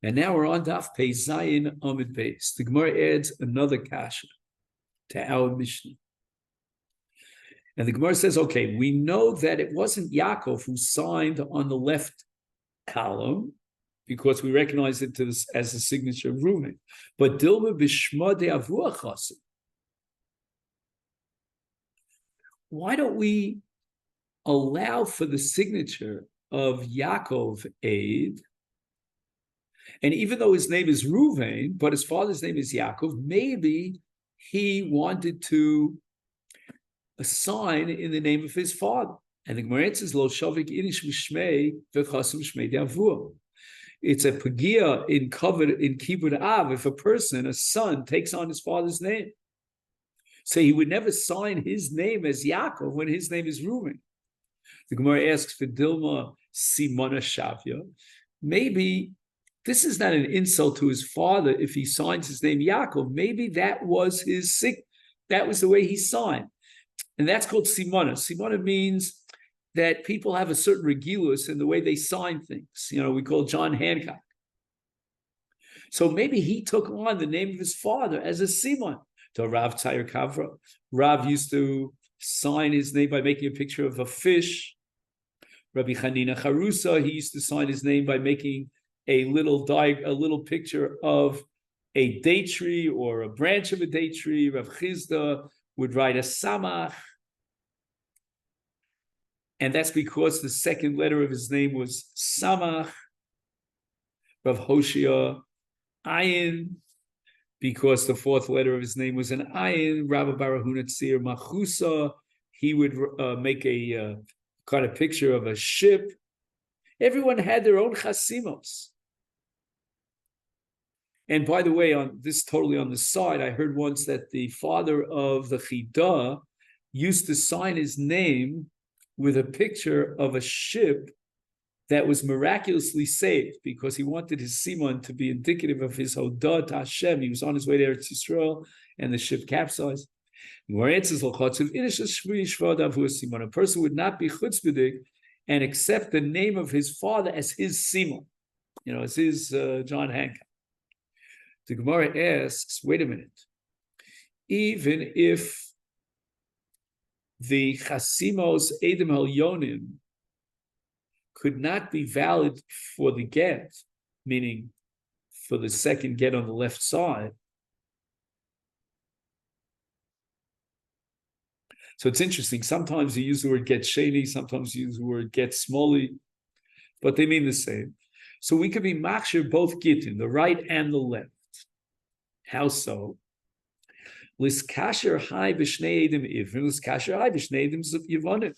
And now we're on Daf Pei Zayin Amid Beis. The Gemara adds another kasha to our Mishnah. And the Gemara says, okay, we know that it wasn't Yaakov who signed on the left column because we recognize it as the signature of Reuven. But Dilma Bishma de Avua Chasim. Why don't we allow for the signature of Yaakov Aid? And even though his name is Reuven, but his father's name is Yaakov, maybe he wanted to assign in the name of his father. And the Gemara says, Lo shavik inish mishmei v'chasam shmei de'avur. It's a pagia in kibbud av if a son, takes on his father's name. So he would never sign his name as Yaakov when his name is Reuven. The Gemara asks for Dilma Simona Shavya. Maybe this is not an insult to his father if he signs his name Yaakov. Maybe that was that was the way he signed. And that's called Simona. Simona means that people have a certain regulus in the way they sign things. We call John Hancock. So maybe he took on the name of his father as a Simon. To Rav Tzair Kavra. Rav used to sign his name by making a picture of a fish. Rabbi Chanina Charusa, he used to sign his name by making a little picture of a date tree or a branch of a date tree. Rav Chizda would write a samach. And that's because the second letter of his name was samach. Rav Hoshea, ayin, because the fourth letter of his name was an ayin. Rabbi Barahuna Tzir Machusa, he would make a kind of picture of a ship. Everyone had their own chasimos. And by the way, on this totally on the side, I heard once that the father of the Chidah used to sign his name with a picture of a ship that was miraculously saved because he wanted his Simon to be indicative of his Hodah to Hashem. He was on his way to Eretz Yisrael and the ship capsized. A person would not be chutzpahdik and accept the name of his father as his Simon, as his John Hancock. The Gemara asks, wait a minute, even if the Chasimos Edom Elyonim could not be valid for the get, meaning for the second get on the left side. So it's interesting. Sometimes you use the word get sheni, sometimes you use the word get smoli, but they mean the same. So we could be machshir both gittin, the right and the left. How so? Liskasher hai b'shnei edim ivrim, liskasher hai b'shnei edim yivonim.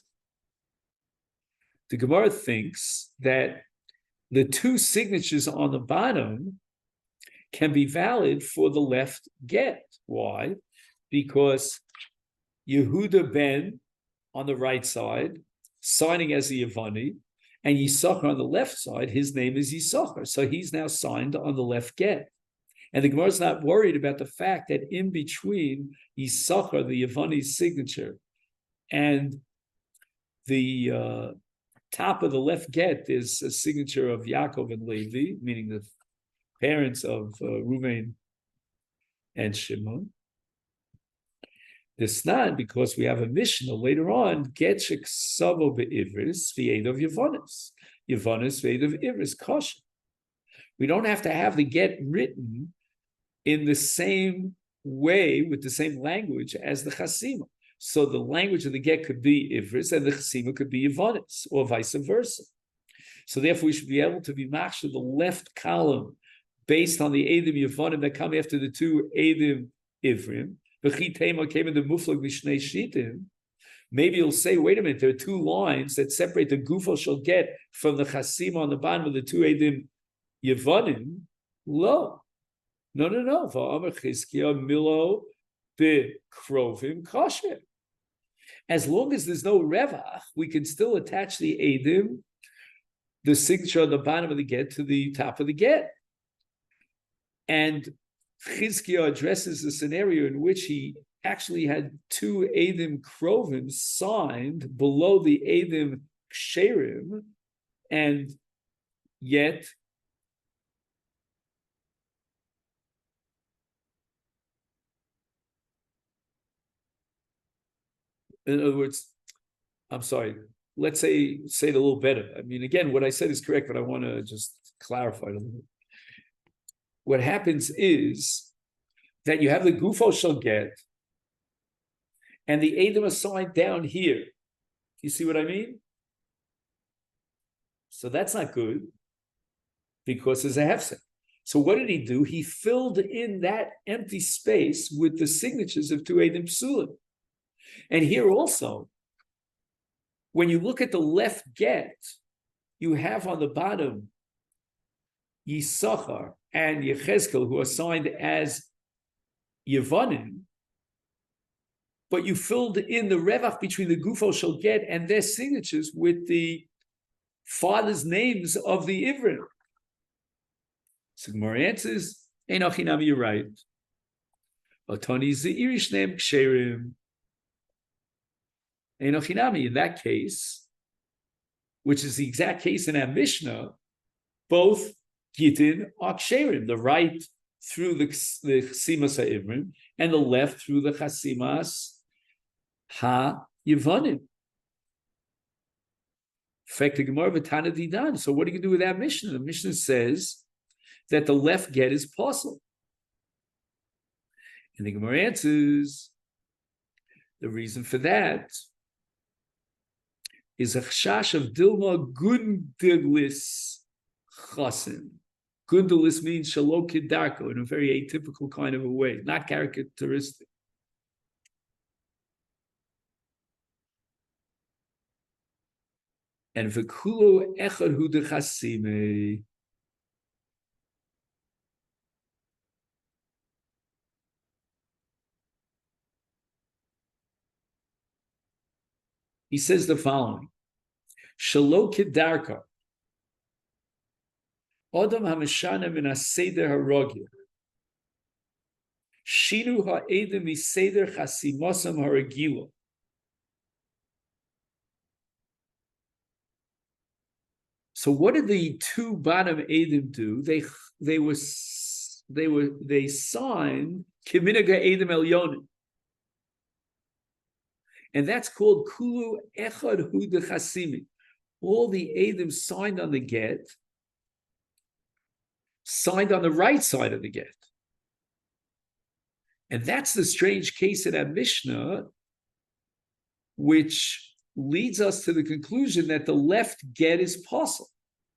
The Gemara thinks that the two signatures on the bottom can be valid for the left get. Why? Because Yehuda ben on the right side, signing as a Yavani, and Yisachar on the left side, his name is Yisachar. So he's now signed on the left get. And the Gemara is not worried about the fact that in between Yisachar, the Yavani's signature, and the top of the left get is a signature of Yaakov and Levi, meaning the parents of Reuven and Shimon. This not because we have a Mishnah later on, get sheksavo be'ivris v'ed of Yavonis. Yavonis v'ed of ivris kosher. We don't have to have the get written in the same way, with the same language as the chasima. So the language of the get could be ivris and the chasima could be Yavonis, or vice versa. So therefore we should be able to be machshir the left column based on the Edim Yavonim that come after the two Edim Ivrim. Came in the muflag mishnei shitim. Maybe you'll say, wait a minute, there are two lines that separate the gufo shall get from the chasima on the bottom of the two Edim Yavonim. No. Va'amar Chizkiah milo b'krovim kosher. As long as there's no revach, we can still attach the Edim, the signature on the bottom of the get, to the top of the get. And Chizkiah addresses the scenario in which he actually had two Edim Krovim signed below the Edim Ksherim, and yet In other words, I'm sorry, let's say it a little better. I mean, again, what I said is correct, but I want to just clarify it a little bit. What happens is that you have the gufo shall get, and the Adam assigned down here. You see what I mean? So that's not good because there's a hefset. So what did he do? He filled in that empty space with the signatures of two Adam Psulim. And here also, when you look at the left get, you have on the bottom Yisachar and Yechezkel, who are signed as Yevanim, but you filled in the revach between the gufo shall get and their signatures with the father's names of the Ivrim. So Gemara answers, Einachinami, you're right. Otani ze'irish name ksherim. Einachinami, in that case, which is the exact case in our Mishnah, both Gittin are ksherim, the right through the chasimas ha'ivrim and the left through the chasimas ha'yevanim. Fact, the Gemara v'tana didan. So what do you do with that Mishnah? The Mishnah says that the left get is possible. And the Gemara answers, the reason for that is a chash of dilma gundilis chasim. Gundilis means shalom kidarko in a very atypical kind of a way, not characteristic. And v'kulo echad hu dechasime. He says the following: Shalo kidarka, Adam hamishana min haseder harogil, shinu ha'edem miseder chasimosam haragilo. So what did the two bottom Edom do? They signed Kiminaga Edom Elyonim. And that's called Kulu Echad Hu Dechasimi. All the Edom signed on the get, signed on the right side of the get. And that's the strange case in our Mishnah, which leads us to the conclusion that the left get is possible,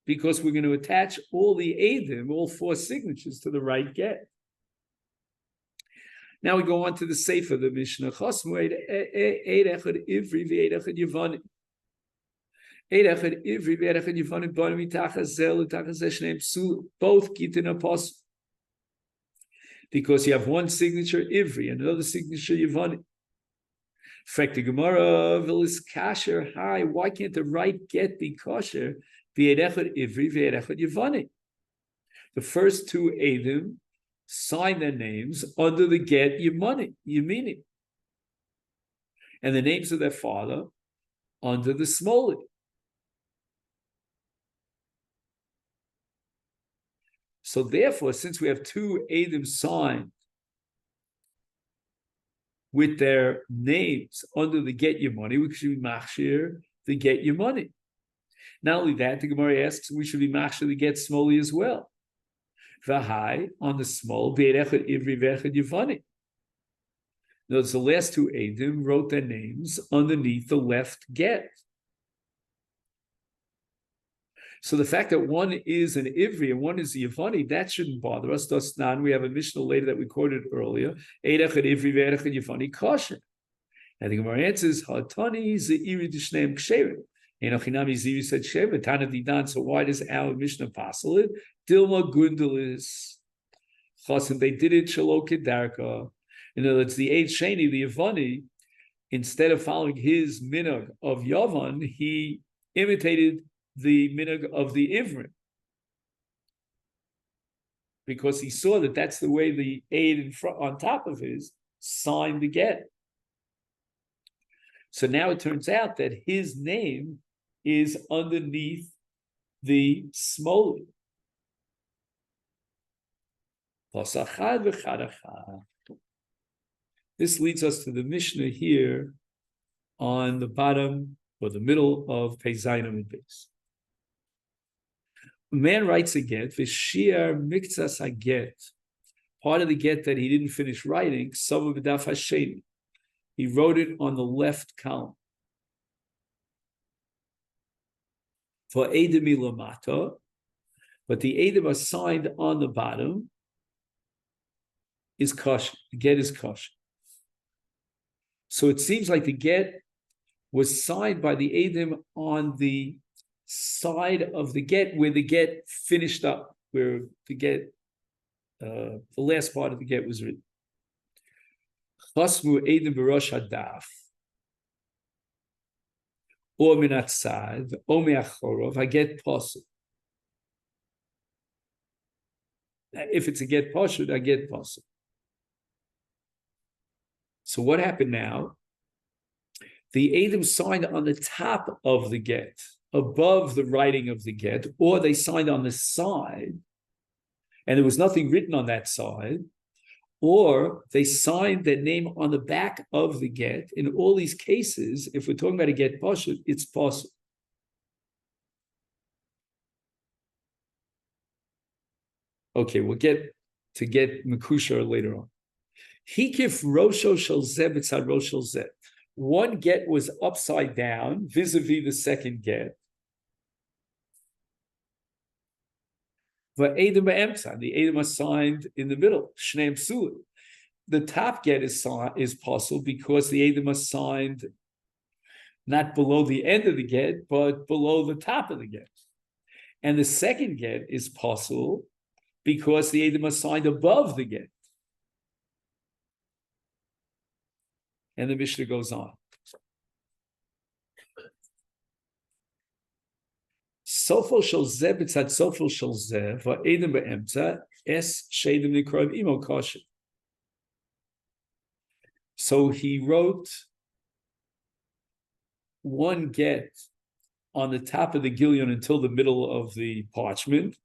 because we're going to attach all the Edom, all four signatures, to the right get. Now we go on to the Sefer, the Mishnah. Chosmu eid echad ivri v'eid echad yevanim. Eid echad ivri v'eid echad yevanim b'anim mitachas zel utachas shneim psul. Both Gittin are possible, because you have one signature ivri and another signature yevanim. Fact, the Gemara is kasher. Hi, why can't the right get be kosher? V'eid echad ivri v'eid echad yevanim. The first two Edom sign their names under the get Yemini, and the names of their father under the Smoli. So therefore, since we have two Edom signed with their names under the get Yemini, we should be machshir the get Yemini. Not only that, the Gemara asks, we should be machshir the get Smoli as well. V'hai, on the small, Be'erechad Ivri V'echad Yevani. Notice the last two Edom wrote their names underneath the left get. So the fact that one is an Ivri and one is a Yevani, that shouldn't bother us. Thus, nan, we have a Mishnah later that we quoted earlier. Eirechad Ivri V'erechad Yevani kosher. And the Gemara answers, Hatani Ze'iri D'shneim Ksherim. Enochinami Ziri said Sheva, Tana Didan. So why does our Mishnah passel it? Dilma Gundalis Chasim. They did it Shalo Kedarka. In other words, the eighth Sheni, the Yavani, instead of following his minhag of Yavan, he imitated the minhag of the Ivrim, because he saw that that's the way the aid in front, on top of his, signed the get. So now it turns out that his name is underneath the Smoli. This leads us to the Mishnah here on the bottom or the middle of Peizayin base. A man writes a get, v'shir miktsas a get, part of the get that he didn't finish writing, Sava b'daf hasheni. He wrote it on the left column. For Edim ilamata, but the Edim assigned on the bottom is kosher. The get is kosher. So it seems like the get was signed by the Edim on the side of the get where the get finished up, where the get, the last part of the get was written. Chasmu Edim b'rosh hadaf, or minatzad, or me'achorov, I get possible. If it's a get pashut, I get possible. So what happened now? The Edim signed on the top of the get, above the writing of the get, or they signed on the side, and there was nothing written on that side, or they signed their name on the back of the get. In all these cases, if we're talking about a get pashut, it's possible. Okay, we'll get to get Mekusha later on. Hikif Rosho Shel Zeh b'tzad Rosh Shel Zeh. One get was upside down vis-a-vis the second get. But Edim b'emtza, the Edim assigned in the middle. Shnei psulim. The top get is possible because the Edim assigned not below the end of the get, but below the top of the get. And the second get is possible because the Edim assigned above the get. And the Mishnah goes on. Sofo shel zeh b'tzad sofo shel zeh va'edim be'emtza es shedim nikrav imo kosher. So he wrote one get on the top of the gillion until the middle of the parchment,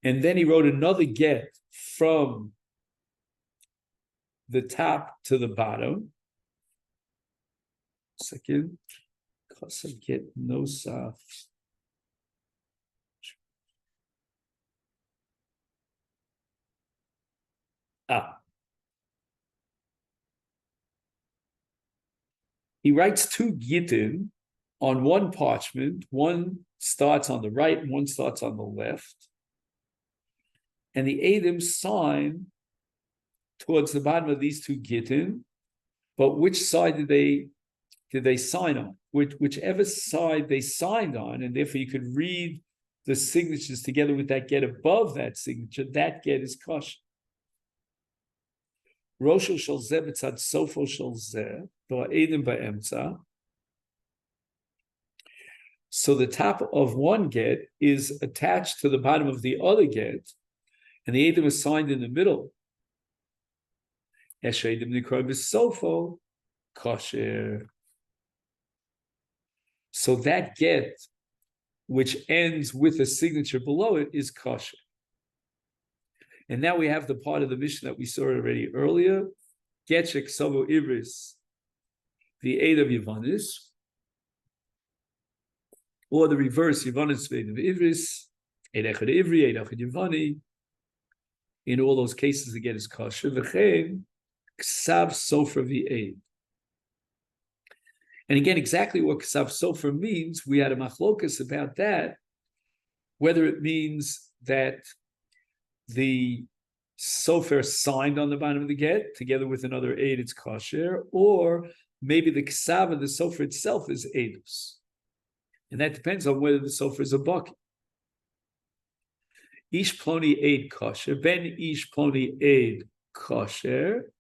and then he wrote another get from the top to the bottom. Second, because I get no saf. He writes two Gittin on one parchment. One starts on the right and one starts on the left. And the Edim sign towards the bottom of these two Gittin. But which side did they sign on? Whichever side they signed on, and therefore you could read the signatures together with that get above that signature, that get is kosher. Rosho shel zeh b'tzad sofo shel zeh, va'edim ba'emtza. So the top of one get is attached to the bottom of the other get, and the edim is signed in the middle. Esh edim nikroi b'sofo kosher. So that get, which ends with a signature below it, is kosher. And now we have the part of the Mishnah that we saw already earlier. Getchek Sovo Ivris, the aid of Yavanis, or the reverse, Yavanis, the aid of Ivris, Eid Echad Ivri, Eid Echad Yavani. In all those cases, the get is kosher. V'chein Ksav Sofer v'Eid. And again, exactly what Ksav Sofer means, we had a machlokas about that, whether it means that the sofer signed on the bottom of the get, together with another aid, it's kosher, or maybe the ksav of the sofer itself is aidus. And that depends on whether the sofer is a bucket. Ish ploni aid kosher, ben ish ploni aid kosher.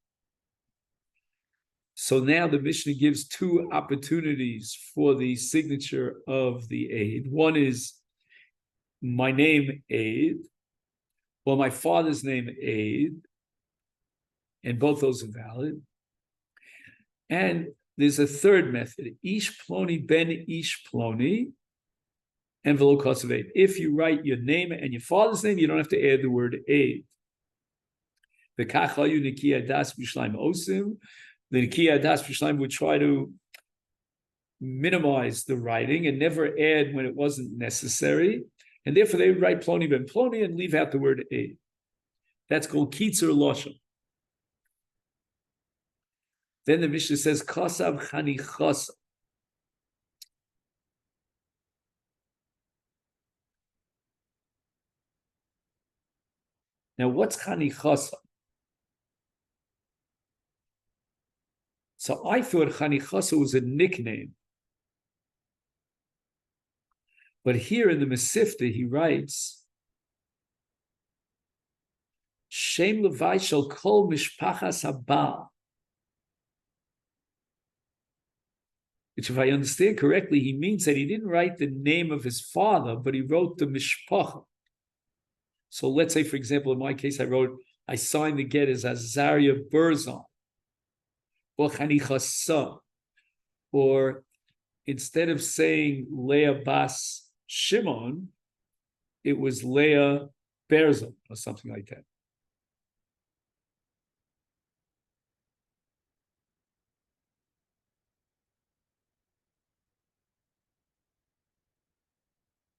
So now the Mishnah gives two opportunities for the signature of the aid. One is my name aid, well, my father's name aid, and both those are valid. And there's a third method, ish ploni ben ish ploni, and velo kosav aid. If you write your name and your father's name, you don't have to add the word aid. The kachayu nikiya das b'shleim osim. The nikiya das b'shleim would try to minimize the writing and never add when it wasn't necessary. And therefore they would write Ploni ben Ploni and leave out the word Eid. That's called Kitzer Loshem. Then the Mishnah says, Kasav Chanichasa. Now, what's Chanichasa? So I thought Chanichasa was a nickname. But here in the Masechet, he writes, Shem Levai shel kol mishpachas haba. Which, if I understand correctly, he means that he didn't write the name of his father, but he wrote the mishpacha. So let's say, for example, in my case, I signed the get as Azariah Berzon, or Chanichasa, or instead of saying Leah Bas Shimon, it was Leah Berzon, or something like that.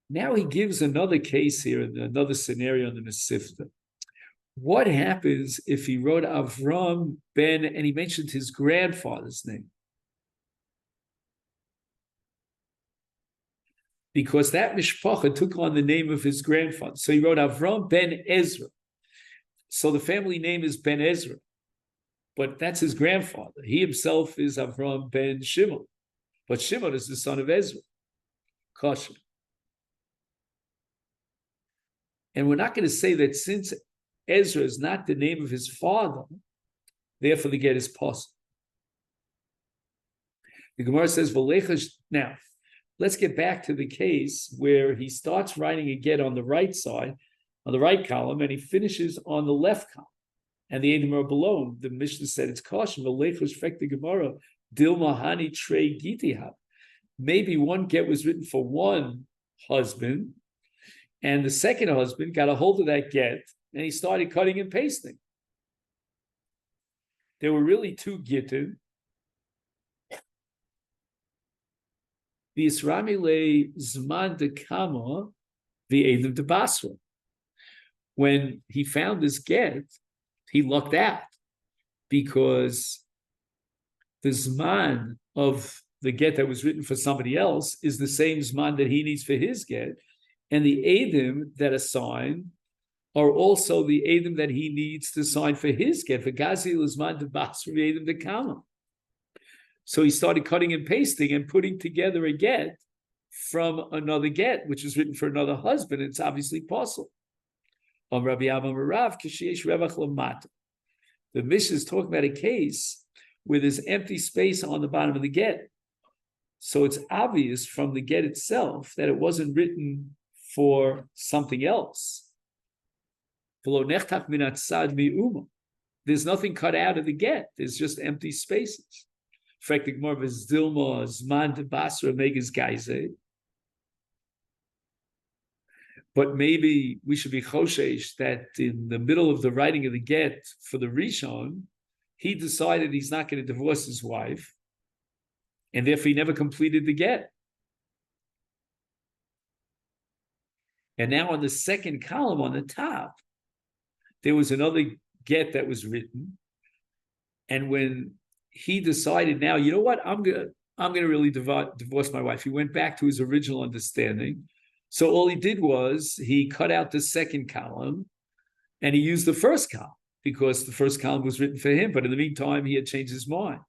Now he gives another case here, another scenario in the Masechet. What happens if he wrote Avram ben, and he mentioned his grandfather's name? Because that mishpacha took on the name of his grandfather. So he wrote Avram ben Ezra. So the family name is Ben Ezra. But that's his grandfather. He himself is Avram ben Shimon. But Shimon is the son of Ezra. Kasha. And we're not going to say that since Ezra is not the name of his father, therefore the get is possible. The Gemara says, now, let's get back to the case where he starts writing a get on the right side, on the right column, and he finishes on the left column. And the Eidim are below him. The Mishnah said it's caution, the Gemara, Dilma Hani Trey Gitihab. Maybe one get was written for one husband, and the second husband got a hold of that get, and he started cutting and pasting. There were really two Gittin. The Isra'mile Zman de Kama, the Eidim de Basra. When he found this get, he lucked out because the Zman of the get that was written for somebody else is the same Zman that he needs for his get. And the Eidim that are signed are also the Eidim that he needs to sign for his get. For Gazi Lizman de Basra Eidim de Kama. So he started cutting and pasting and putting together a get from another get, which is written for another husband. It's obviously possible. The Mishnah is talking about a case where there's empty space on the bottom of the get. So it's obvious from the get itself that it wasn't written for something else. There's nothing cut out of the get. There's just empty spaces. But maybe we should be choshesh that in the middle of the writing of the get for the Rishon, he decided he's not going to divorce his wife, and therefore he never completed the get. And now on the second column on the top, there was another get that was written. And when he decided, now, you know what, I'm gonna really divorce my wife, he went back to his original understanding. So all he did was he cut out the second column and he used the first column because the first column was written for him. But in the meantime, he had changed his mind.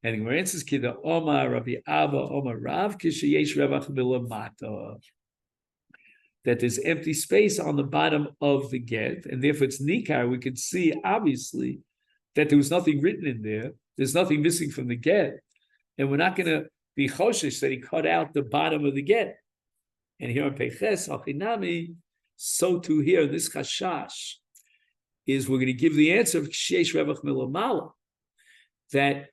And the Gemara answers, Kida Omar Rabbi Abba Omar Rav Kishayesh Revach Milamata. That there's empty space on the bottom of the get, and therefore it's nikar. We could see obviously that there was nothing written in there. There's nothing missing from the get, and we're not going to be choshesh that he cut out the bottom of the get. And here on Peches Achinami, so too here this chashash is we're going to give the answer of Kshesh Revach Milamala, that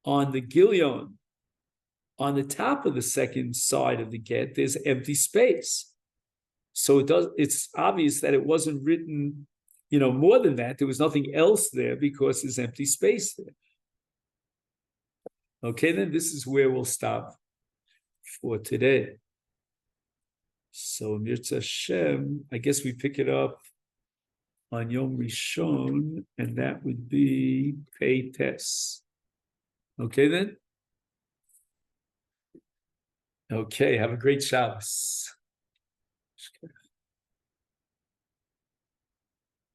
on the Gilyon, on the top of the second side of the get, there's empty space. So it's obvious that it wasn't written, more than that. There was nothing else there because there's empty space there. Okay, then this is where we'll stop for today. So Mirza Hashem, I guess we pick it up on Yom Rishon, and that would be Pei Tes. Okay then? Okay, have a great Shabbos.